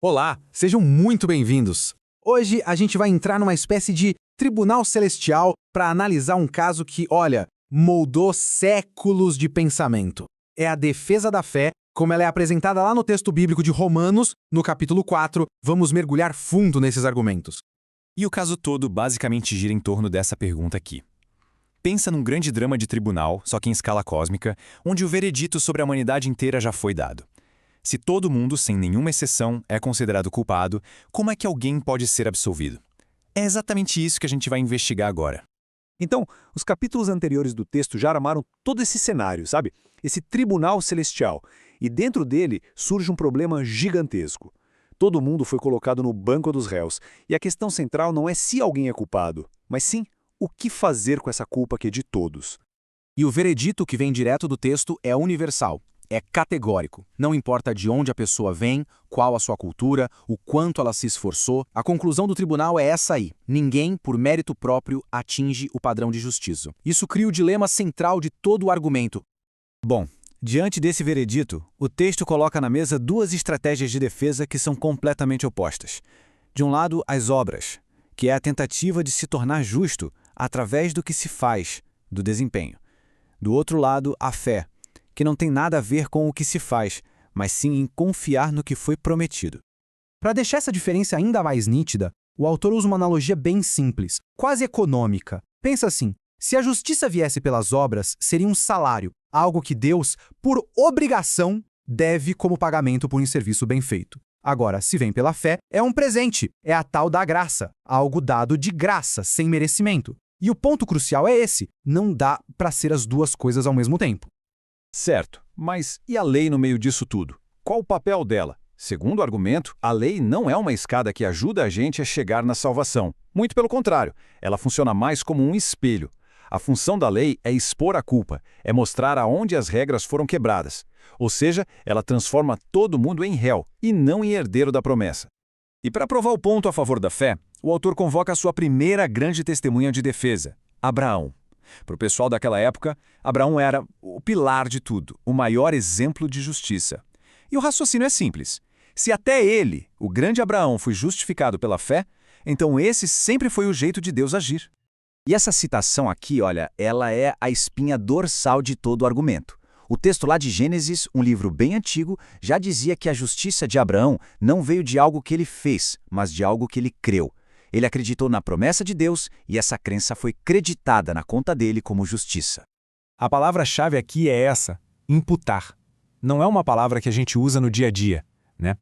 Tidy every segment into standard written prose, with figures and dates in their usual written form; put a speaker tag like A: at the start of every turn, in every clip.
A: Olá, sejam muito bem-vindos. Hoje a gente vai entrar numa espécie de tribunal celestial para analisar um caso que, olha, moldou séculos de pensamento. É a defesa da fé, como ela é apresentada lá no texto bíblico de Romanos, no capítulo 4. Vamos mergulhar fundo nesses argumentos.
B: E o caso todo basicamente gira em torno dessa pergunta aqui. Pensa num grande drama de tribunal, só que em escala cósmica, onde o veredito sobre a humanidade inteira já foi dado. Se todo mundo, sem nenhuma exceção, é considerado culpado, como é que alguém pode ser absolvido? É exatamente isso que a gente vai investigar agora.
C: Então, os capítulos anteriores do texto já armaram todo esse cenário, sabe? Esse tribunal celestial. E dentro dele surge um problema gigantesco. Todo mundo foi colocado no banco dos réus. E a questão central não é se alguém é culpado, mas sim o que fazer com essa culpa que é de todos.
A: E o veredito que vem direto do texto é universal. É categórico. Não importa de onde a pessoa vem, qual a sua cultura, o quanto ela se esforçou, a conclusão do tribunal é essa aí. Ninguém, por mérito próprio, atinge o padrão de justiça. Isso cria o dilema central de todo o argumento.
D: Bom, diante desse veredito, o texto coloca na mesa duas estratégias de defesa que são completamente opostas. De um lado, as obras, que é a tentativa de se tornar justo através do que se faz, do desempenho. Do outro lado, a fé, que não tem nada a ver com o que se faz, mas sim em confiar no que foi prometido.
A: Para deixar essa diferença ainda mais nítida, o autor usa uma analogia bem simples, quase econômica. Pensa assim, se a justiça viesse pelas obras, seria um salário, algo que Deus, por obrigação, deve como pagamento por um serviço bem feito. Agora, se vem pela fé, é um presente, é a tal da graça, algo dado de graça, sem merecimento. E o ponto crucial é esse, não dá para ser as duas coisas ao mesmo tempo.
C: Certo, mas e a lei no meio disso tudo? Qual o papel dela? Segundo o argumento, a lei não é uma escada que ajuda a gente a chegar na salvação. Muito pelo contrário, ela funciona mais como um espelho. A função da lei é expor a culpa, é mostrar aonde as regras foram quebradas. Ou seja, ela transforma todo mundo em réu e não em herdeiro da promessa. E para provar o ponto a favor da fé, o autor convoca a sua primeira grande testemunha de defesa, Abraão. Para o pessoal daquela época, Abraão era o pilar de tudo, o maior exemplo de justiça. E o raciocínio é simples. Se até ele, o grande Abraão, foi justificado pela fé, então esse sempre foi o jeito de Deus agir.
D: E essa citação aqui, olha, ela é a espinha dorsal de todo o argumento. O texto lá de Gênesis, um livro bem antigo, já dizia que a justiça de Abraão não veio de algo que ele fez, mas de algo que ele creu. Ele acreditou na promessa de Deus e essa crença foi creditada na conta dele como justiça.
B: A palavra-chave aqui é essa, imputar. Não é uma palavra que a gente usa no dia a dia, né?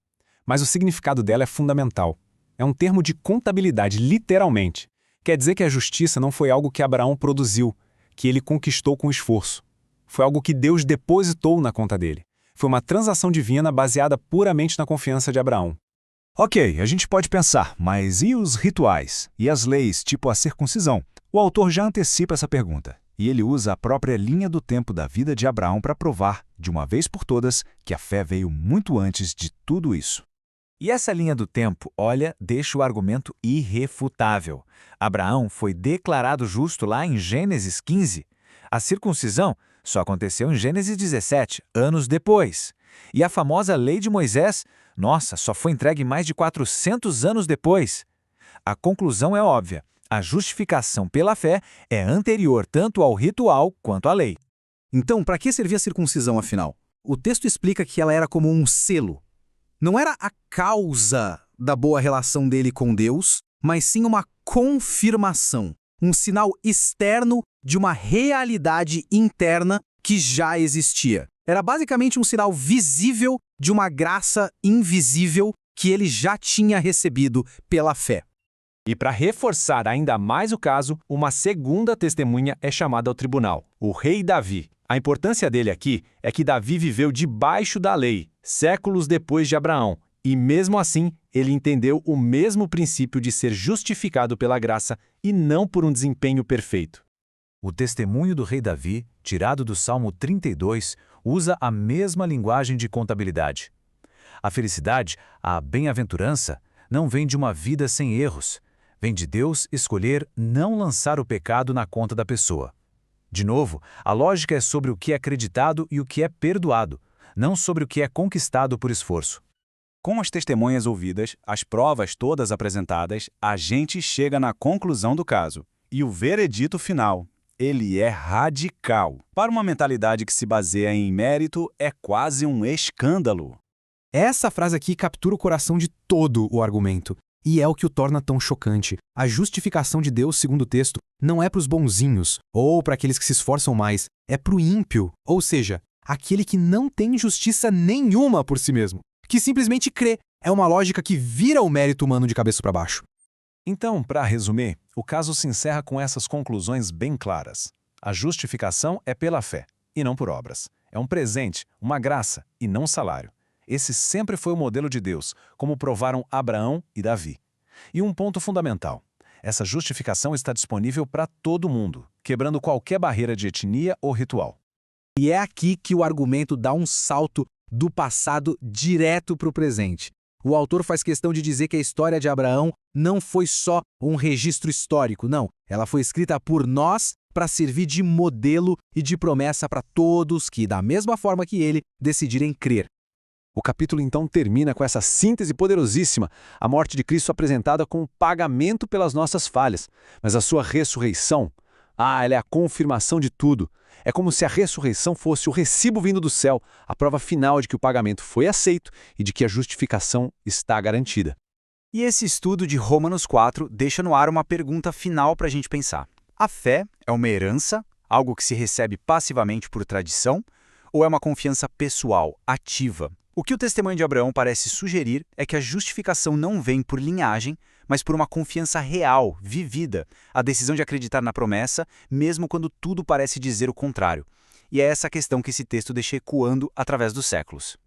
B: Mas o significado dela é fundamental. É um termo de contabilidade, literalmente. Quer dizer que a justiça não foi algo que Abraão produziu, que ele conquistou com esforço. Foi algo que Deus depositou na conta dele. Foi uma transação divina baseada puramente na confiança de Abraão.
C: Ok, a gente pode pensar, mas e os rituais? E as leis, tipo a circuncisão? O autor já antecipa essa pergunta, e ele usa a própria linha do tempo da vida de Abraão para provar, de uma vez por todas, que a fé veio muito antes de tudo isso.
D: E essa linha do tempo, olha, deixa o argumento irrefutável. Abraão foi declarado justo lá em Gênesis 15. A circuncisão só aconteceu em Gênesis 17, anos depois. E a famosa lei de Moisés, nossa, só foi entregue mais de 400 anos depois. A conclusão é óbvia. A justificação pela fé é anterior tanto ao ritual quanto à lei.
A: Então, para que servia a circuncisão, afinal? O texto explica que ela era como um selo. Não era a causa da boa relação dele com Deus, mas sim uma confirmação, um sinal externo de uma realidade interna que já existia. Era basicamente um sinal visível de uma graça invisível que ele já tinha recebido pela fé.
B: E para reforçar ainda mais o caso, uma segunda testemunha é chamada ao tribunal, o rei Davi. A importância dele aqui é que Davi viveu debaixo da lei, séculos depois de Abraão, e mesmo assim ele entendeu o mesmo princípio de ser justificado pela graça e não por um desempenho perfeito.
D: O testemunho do rei Davi, tirado do Salmo 32, usa a mesma linguagem de contabilidade. A felicidade, a bem-aventurança, não vem de uma vida sem erros. Vem de Deus escolher não lançar o pecado na conta da pessoa. De novo, a lógica é sobre o que é acreditado e o que é perdoado, não sobre o que é conquistado por esforço.
E: Com as testemunhas ouvidas, as provas todas apresentadas, a gente chega na conclusão do caso. E o veredito final, ele é radical. Para uma mentalidade que se baseia em mérito, é quase um escândalo.
A: Essa frase aqui captura o coração de todo o argumento. E é o que o torna tão chocante. A justificação de Deus, segundo o texto, não é para os bonzinhos, ou para aqueles que se esforçam mais, é para o ímpio, ou seja, aquele que não tem justiça nenhuma por si mesmo, que simplesmente crê. É uma lógica que vira o mérito humano de cabeça para baixo.
B: Então, para resumir, o caso se encerra com essas conclusões bem claras. A justificação é pela fé, e não por obras. É um presente, uma graça, e não salário. Esse sempre foi o modelo de Deus, como provaram Abraão e Davi. E um ponto fundamental: essa justificação está disponível para todo mundo, quebrando qualquer barreira de etnia ou ritual.
A: E é aqui que o argumento dá um salto do passado direto para o presente. O autor faz questão de dizer que a história de Abraão não foi só um registro histórico, não. Ela foi escrita por nós para servir de modelo e de promessa para todos que, da mesma forma que ele, decidirem crer.
C: O capítulo então termina com essa síntese poderosíssima, a morte de Cristo apresentada como pagamento pelas nossas falhas, mas a sua ressurreição, ela é a confirmação de tudo. É como se a ressurreição fosse o recibo vindo do céu, a prova final de que o pagamento foi aceito e de que a justificação está garantida.
E: E esse estudo de Romanos 4 deixa no ar uma pergunta final para a gente pensar. A fé é uma herança, algo que se recebe passivamente por tradição, ou é uma confiança pessoal, ativa? O que o testemunho de Abraão parece sugerir é que a justificação não vem por linhagem, mas por uma confiança real, vivida, a decisão de acreditar na promessa, mesmo quando tudo parece dizer o contrário. E é essa questão que esse texto deixa ecoando através dos séculos.